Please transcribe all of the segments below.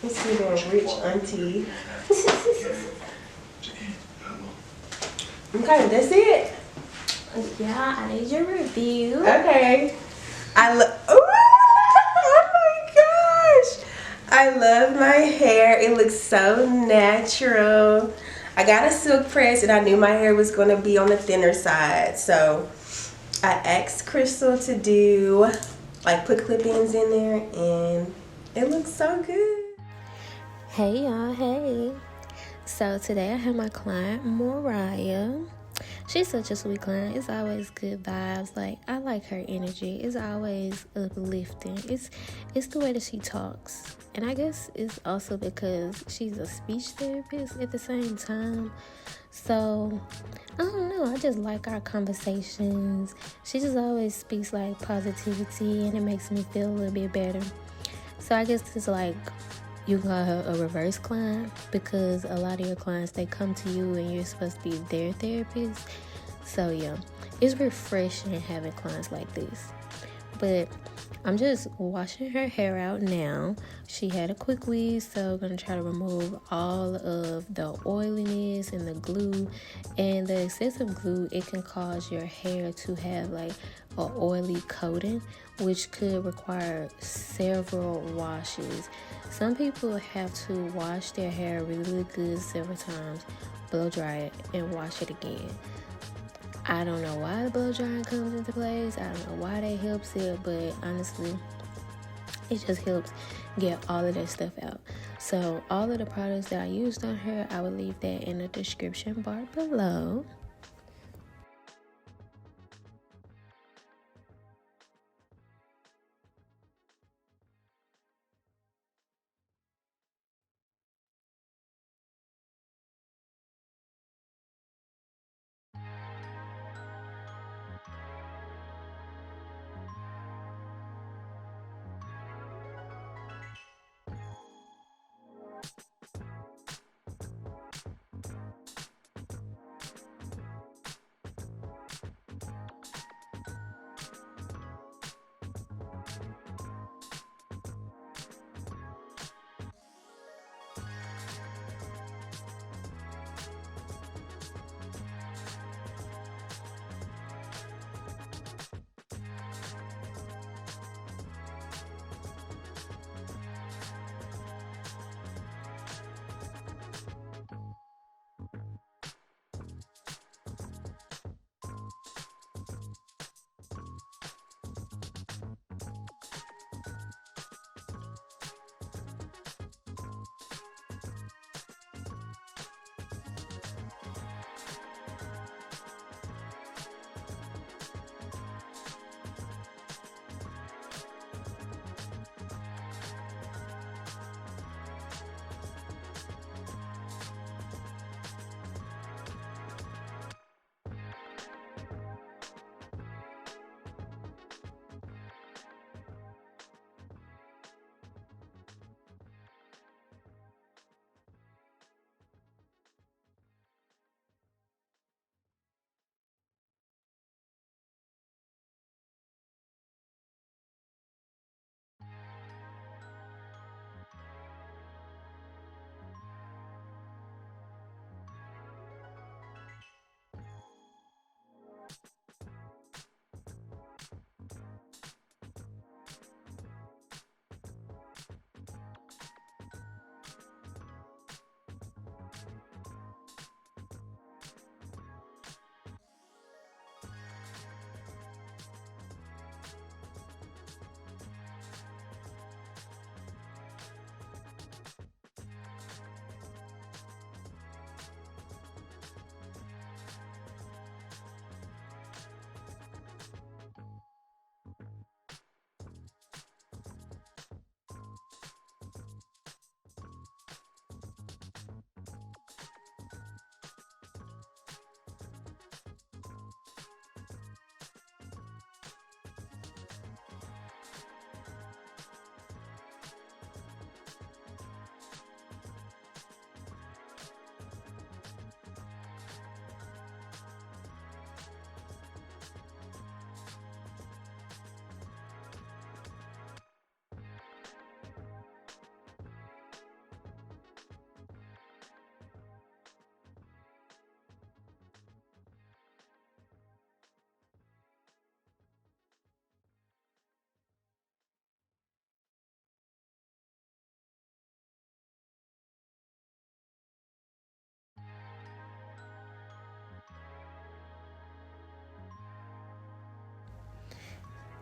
It's giving rich auntie. Okay, that's it. Yeah, I need your review. Okay. Oh my gosh. I love my hair. It looks so natural. I got a silk press and I knew my hair was going to be on the thinner side. So I asked Crystal to do, like, put clip-ins in there and it looks so good. Hey y'all, hey. So today I have my client Mariah. She's such a sweet client. It's always good vibes. Like, I like her energy. It's always uplifting. It's the way that she talks. And I guess it's also because she's a speech therapist at the same time. So I don't know. I just like our conversations. She just always speaks like positivity and it makes me feel a little bit better. So I guess it's like you can call her a reverse client because a lot of your clients, they come to you and you're supposed to be their therapist. So yeah, it's refreshing having clients like this. But I'm just washing her hair out now. She had a quick weave, so I'm going to try to remove all of the oiliness and the glue. And the excessive glue, it can cause your hair to have like an oily coating, which could require several washes. Some people have to wash their hair really good several times, blow dry it, and wash it again. I don't know why the blow drying comes into place. I don't know why that helps it, but honestly, it just helps get all of that stuff out. So all of the products that I used on her, I will leave that in the description bar below.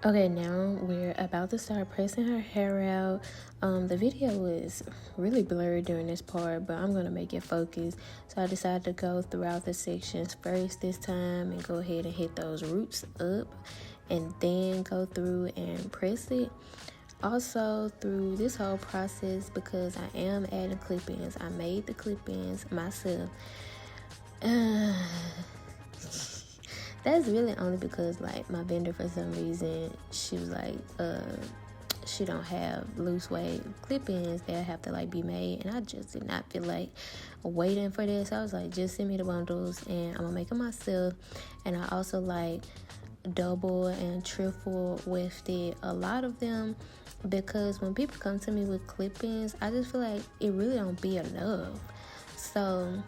Okay, now we're about to start pressing her hair out. The video was really blurry during this part, but I'm gonna make it focus. So I decided to go throughout the sections first this time and go ahead and hit those roots up and then go through and press it. Also, through this whole process, because I am adding clip-ins, I made the clip-ins myself. That's really only because, like, my vendor, for some reason, she was like, she don't have loose weight clip-ins that have to, like, be made, and I just did not feel like waiting for this. I was like, just send me the bundles, and I'm gonna make them myself. And I also, like, double and triple wefted a lot of them, because when people come to me with clip-ins, I just feel like it really don't be enough. So,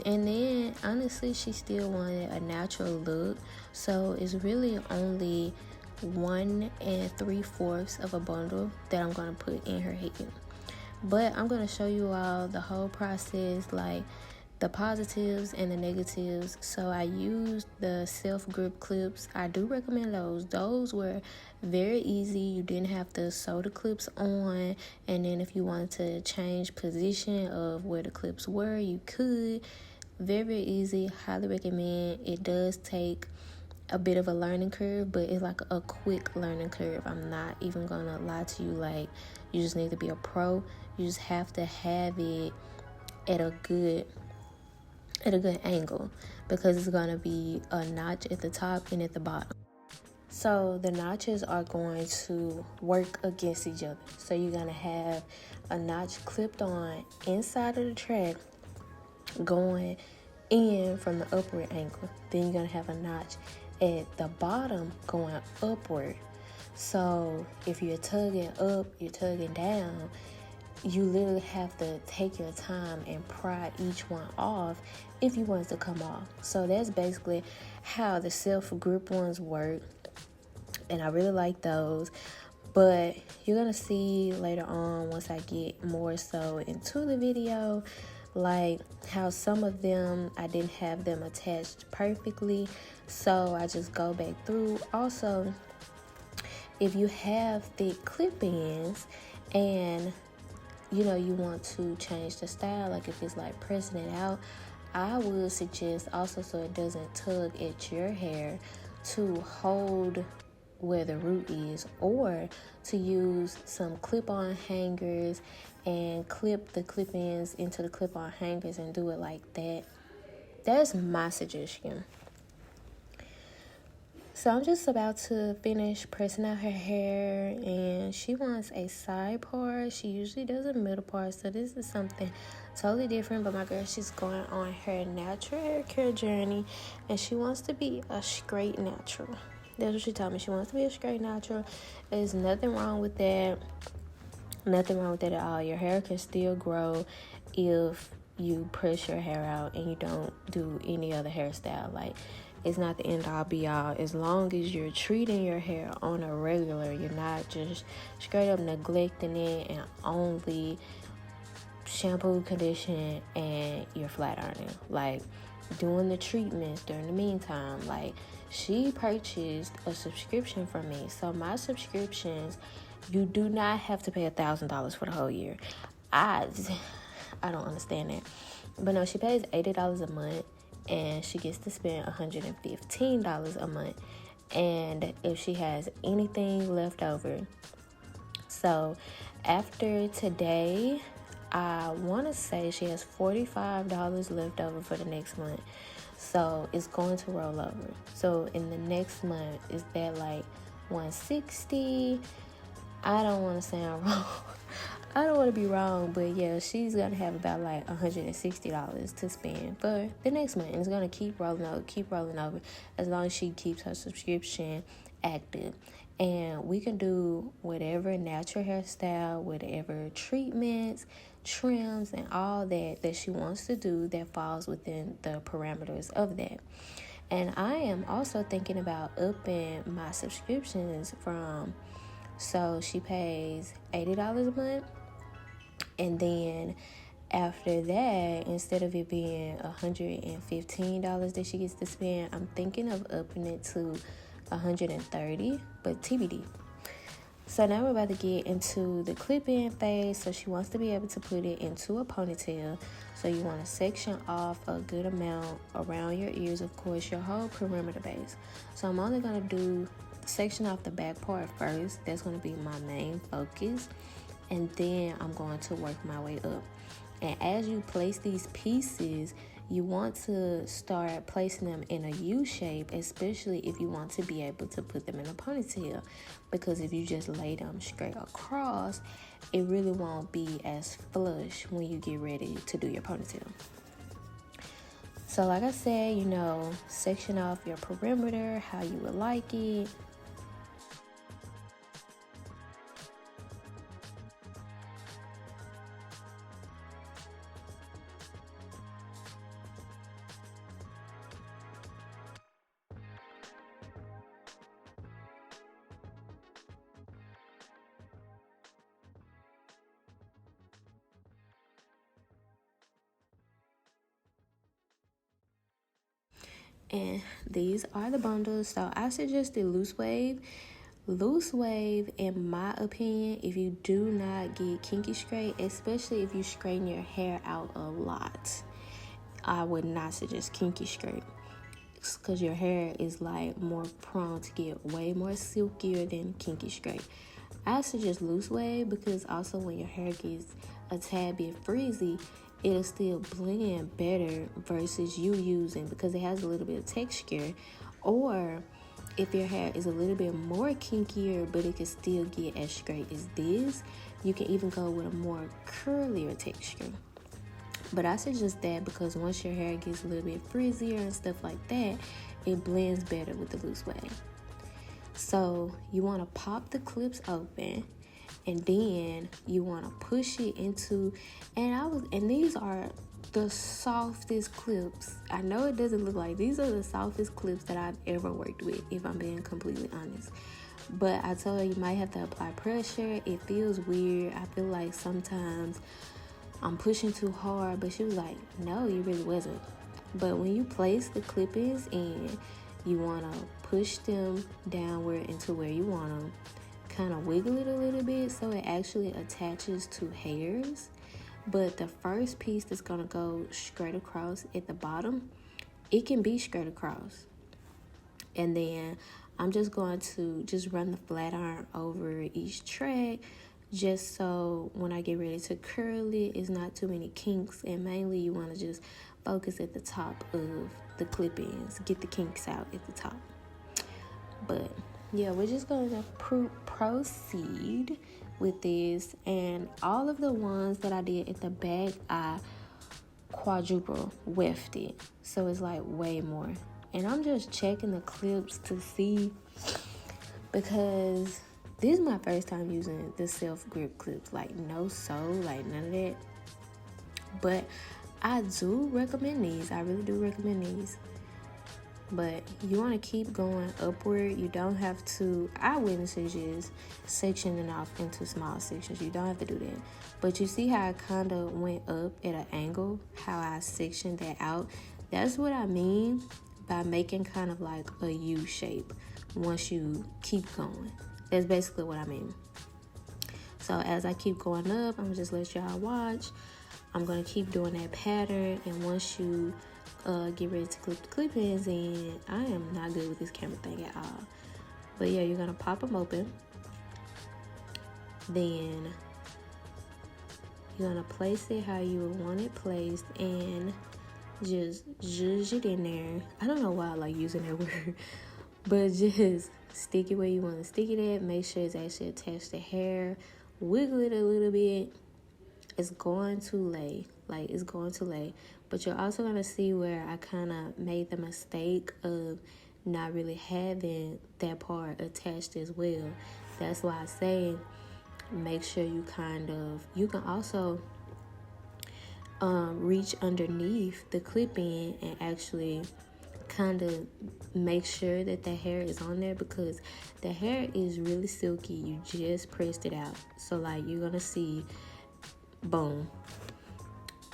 and then honestly, she still wanted a natural look, so it's really only 1 3/4 of a bundle that I'm gonna put in her head. But I'm gonna show you all the whole process, like the positives and the negatives. So I used the self grip clips. I do recommend those. Those were very easy. You didn't have to sew the clips on, and then if you wanted to change position of where the clips were, you could. Very, very easy. Highly recommend. It does take a bit of a learning curve, but it's like a quick learning curve. I'm not even gonna lie to you. Like, you just need to be a pro. You just have to have it at a good angle, because it's going to be a notch at the top and at the bottom. So the notches are going to work against each other. So you're going to have a notch clipped on inside of the track going in from the upward angle. Then you're going to have a notch at the bottom going upward. So if you're tugging up, you're tugging down, you literally have to take your time and pry each one off if you want it to come off. So that's basically how the self grip ones work, and I really like those. But you're gonna see later on, once I get more so into the video, like how some of them I didn't have them attached perfectly, so I just go back through. Also, if you have thick clip-ins and you want to change the style, like if it's like pressing it out, I would suggest also, so it doesn't tug at your hair, to hold where the root is, or to use some clip-on hangers and clip the clip-ins into the clip-on hangers and do it like that. That's my suggestion. So I'm just about to finish pressing out her hair, and she wants a side part. She usually does a middle part, so this is something totally different. But my girl, she's going on her natural hair care journey, and she wants to be a straight natural. That's what she told me. She wants to be a straight natural. There's nothing wrong with that. Nothing wrong with that at all. Your hair can still grow if you press your hair out and you don't do any other hairstyle. Like, it's not the end all be all. As long as you're treating your hair on a regular, you're not just straight up neglecting it and only shampoo, condition, and you're flat ironing. Like, doing the treatments during the meantime. Like, she purchased a subscription from me. So my subscriptions, you do not have to pay $1,000 for the whole year. I don't understand that. But no, she pays $80 a month, and she gets to spend $115 a month. And if she has anything left over, so after today, I want to say she has $45 left over for the next month. So it's going to roll over. So in the next month, is that like $160? I don't want to sound wrong. I don't want to be wrong, but yeah, she's going to have about like $160 to spend for the next month. And it's going to keep rolling over as long as she keeps her subscription active. And we can do whatever natural hairstyle, whatever treatments, trims, and all that she wants to do that falls within the parameters of that. And I am also thinking about upping my subscriptions from, so she pays $80 a month, and then after that, instead of it being $115 that she gets to spend, I'm thinking of upping it to 130, but TBD. So now we're about to get into the clip-in phase. So she wants to be able to put it into a ponytail. So you want to section off a good amount around your ears, of course, your whole perimeter base. So I'm only going to do section off the back part first. That's going to be my main focus. And then I'm going to work my way up. And as you place these pieces, you want to start placing them in a U shape, especially if you want to be able to put them in a ponytail. Because if you just lay them straight across, it really won't be as flush when you get ready to do your ponytail. So like I said, you know, section off your perimeter how you would like it. And these are the bundles. So I suggested loose wave. Loose wave, in my opinion, if you do not get kinky straight, especially if you straighten your hair out a lot, I would not suggest kinky straight, because your hair is like more prone to get way more silkier than kinky straight. I suggest loose wave because also when your hair gets a tad bit frizzy, it'll still blend better versus you using, because it has a little bit of texture. Or if your hair is a little bit more kinkier but it can still get as straight as this, you can even go with a more curlier texture. But I suggest that because once your hair gets a little bit frizzier and stuff like that, it blends better with the loose wave. So you want to pop the clips open, and then you want to push it into, and these are the softest clips. I know it doesn't look like, these are the softest clips that I've ever worked with, if I'm being completely honest. But I told her you might have to apply pressure. It feels weird. I feel like sometimes I'm pushing too hard, but she was like, no, you really wasn't. But when you place the clip-ins in, you want to push them downward into where you want them. Kind of wiggle it a little bit so it actually attaches to hairs. But the first piece that's going to go straight across at the bottom, it can be straight across. And then I'm just going to just run the flat iron over each track, just so when I get ready to curl it, it's not too many kinks. And mainly you want to just focus at the top of the clip-ins, get the kinks out at the top. But yeah, we're just going to proceed with this. And all of the ones that I did at the back, I quadruple wefted, so it's like way more. And I'm just checking the clips to see, because this is my first time using the self grip clips, like no sew, like none of that. But I do recommend these. I really do recommend these. But you want to keep going upward. You don't have to, I wouldn't suggest sectioning off into small sections. You don't have to do that. But you see how I kind of went up at an angle, how I sectioned that out? That's what I mean by making kind of like a U shape once you keep going. That's basically what I mean. So as I keep going up, I'm going to just let y'all watch. I'm going to keep doing that pattern. And once you get ready to clip the clip-ins in, I am not good with this camera thing at all. But yeah, you're going to pop them open. Then you're going to place it how you would want it placed and just zhuzh it in there. I don't know why I like using that word, but just stick it where you want to stick it at. Make sure it's actually attached to hair. Wiggle it a little bit. It's going to lay. Like, it's going to lay. But you're also going to see where I kind of made the mistake of not really having that part attached as well. That's why I say make sure you you can also reach underneath the clip-in and actually kind of make sure that the hair is on there, because the hair is really silky. You just pressed it out. So like, you're going to see, boom,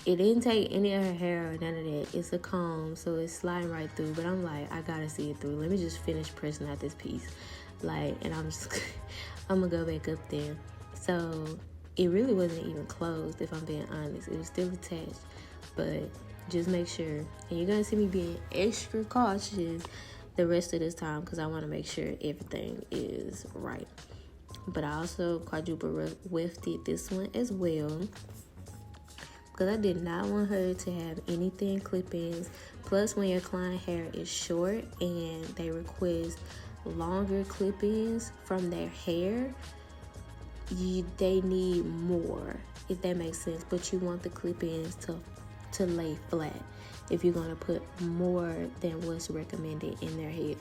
it didn't take any of her hair or none of that. It's a comb, so it's sliding right through. But I'm like, I gotta see it through. Let me just finish pressing out this piece. Like, and I'm just, I'm gonna go back up there. So it really wasn't even closed, if I'm being honest. It was still attached. But just make sure. And you're gonna see me being extra cautious the rest of this time because I want to make sure everything is right. But I also quadruple wefted this one as well because I did not want her to have anything clip-ins. Plus, when your client hair is short and they request longer clip-ins from their hair, they need more, if that makes sense. But you want the clip-ins to lay flat if you're going to put more than what's recommended in their hair.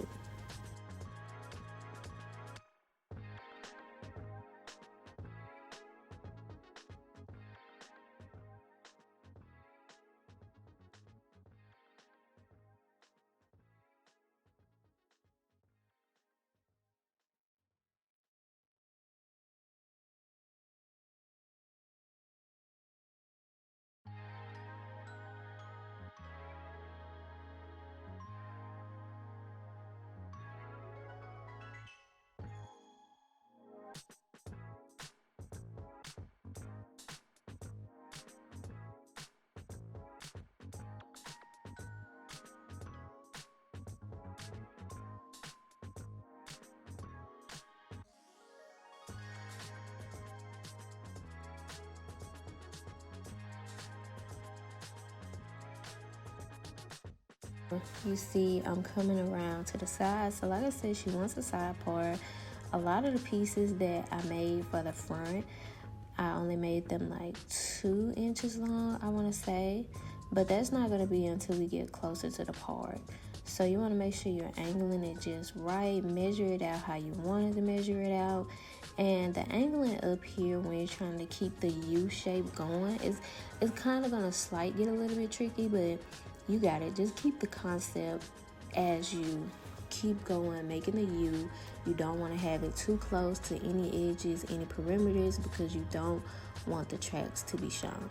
You see, I'm coming around to the side. So like I said, she wants a side part. A lot of the pieces that I made for the front, I only made them like 2 inches long, I want to say. But that's not going to be until we get closer to the part. So you want to make sure you're angling it just right. Measure it out how you wanted to measure it out. And the angling up here when you're trying to keep the U shape going is kind of going to get a little bit tricky, but you got it. Just keep the concept as you keep going, making the U. You don't want to have it too close to any edges, any perimeters, because you don't want the tracks to be shown.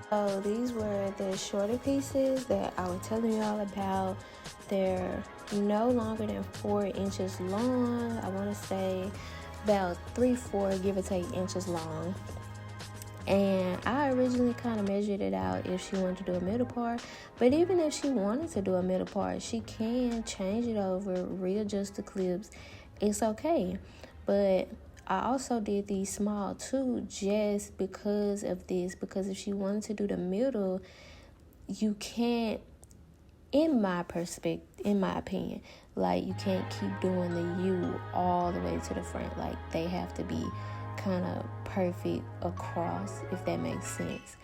So these were the shorter pieces that I was telling you all about. They're no longer than 4 inches long. I want to say about 3-4, give or take, inches long. And I originally kind of measured it out if she wanted to do a middle part. But even if she wanted to do a middle part, she can change it over, readjust the clips. It's okay. But I also did these small too just because of this. Because if she wanted to do the middle, you can't, in my opinion, like, you can't keep doing the U all the way to the front. Like, they have to be kind of perfect across, if that makes sense.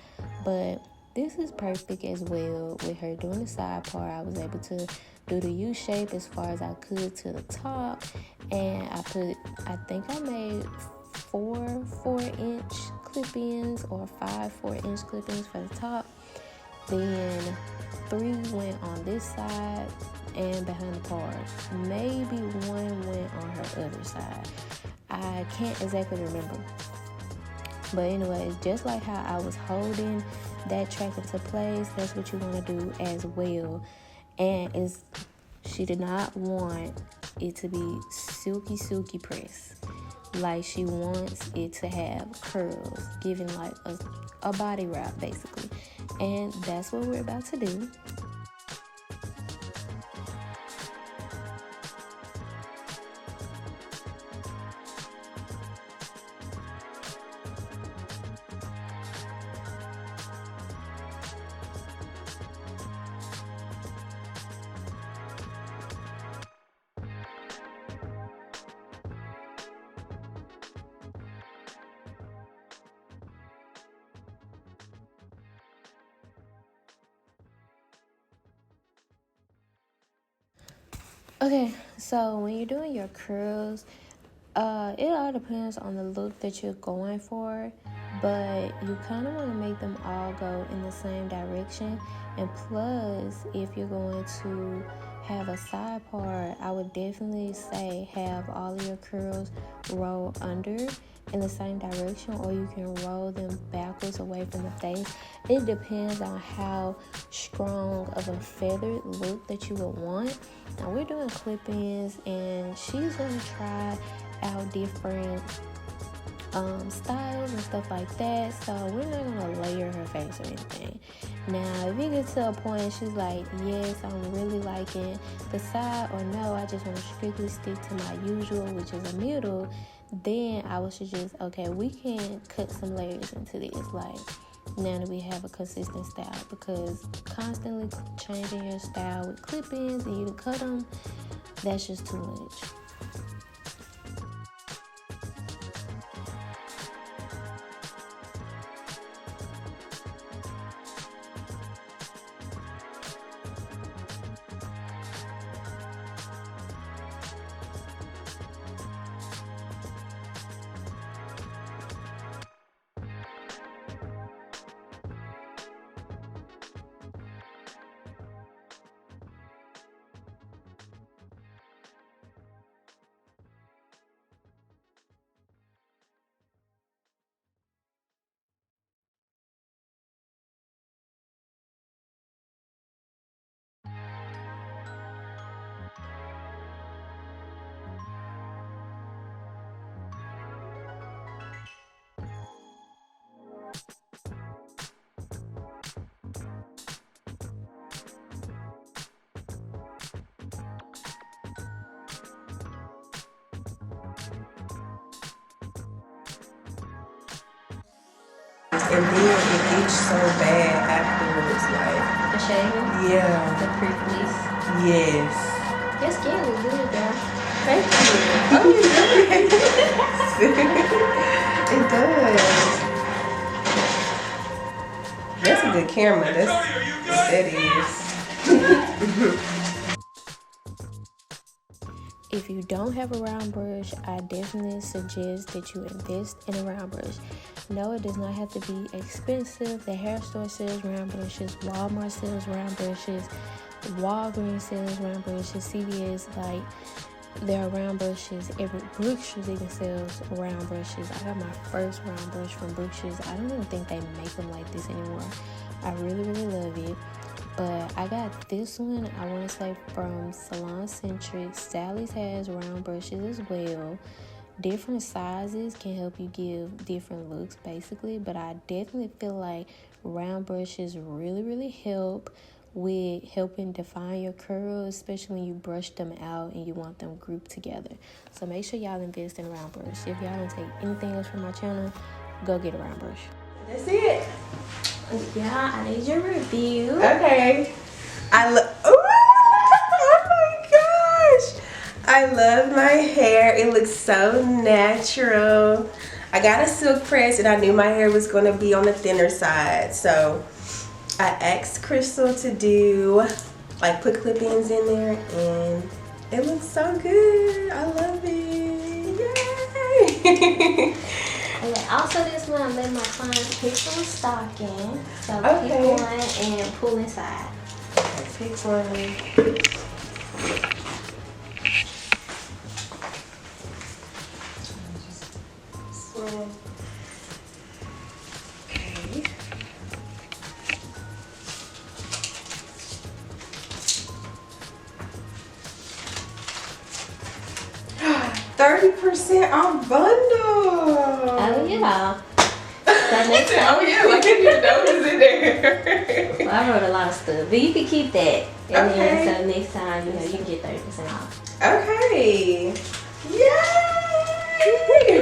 But this is perfect as well. With her doing the side part, I was able to do the U shape as far as I could to the top, and I think I made 4-inch clip-ins or 5 4-inch clip-ins for the top. Then 3 went on this side and behind the part. Maybe 1 went on her other side. I can't exactly remember. But anyways, just like how I was holding that track into place, that's what you want to do as well. And she did not want it to be silky press. Like, she wants it to have curls, giving like a body wrap basically. And that's what we're about to do. Okay, so when you're doing your curls, it all depends on the look that you're going for, but you kind of want to make them all go in the same direction. And plus, if you're going to have a side part, I would definitely say have all of your curls roll under in the same direction, or you can roll them backwards away from the face. It depends on how strong of a feathered look that you would want. Now we're doing clip-ins, and she's going to try out different styles and stuff like that, so we're not gonna layer her face or anything. Now if you get to a point she's like, yes, I'm really liking the side, or no, I just want to strictly stick to my usual, which is a middle, then I would suggest, okay, we can cut some layers into this, like, now that we have a consistent style. Because constantly changing your style with clip-ins and you cut them, that's just too much. And then it itched so bad afterwards, like. The shaving? Yeah. The pricklies? Yes. Your skin is good, girl. Thank you. Oh, it does. It does. That's a good camera. That is. If you don't have a round brush, I definitely suggest that you invest in a round brush. No, it does not have to be expensive. The hair store sells round brushes, Walmart sells round brushes, Walgreens sells round brushes, CVS, like, There are round brushes. Every Brookshires even sells round brushes. I got my first round brush from Brookshires. I don't even think they make them like this anymore. I really, really love it. But I got this one, I want to say from Salon Centric. Sally's has round brushes as well. Different sizes can help you give different looks basically. But I definitely feel like round brushes really, really help with helping define your curls, especially when you brush them out and you want them grouped together. So make sure y'all invest in a round brush. If y'all don't take anything else from my channel, go get a round brush. That's it. Yeah, I need your review. Okay. Oh my gosh. I love my hair. It looks so natural. I got a silk press and I knew my hair was going to be on the thinner side. So I asked Crystal to do, like, put clip-ins in there, and it looks so good. I love it. Yay! Okay, also this one I let my clients pick from a stocking. So Okay. pick one and pull inside. Okay, pick one. Okay. 30% off bundle. Oh yeah. Oh yeah, like you didn't know it was in there. Well, I wrote a lot of stuff, but you can keep that. And Okay. then so next time, you can get 30% off. Okay. Yay!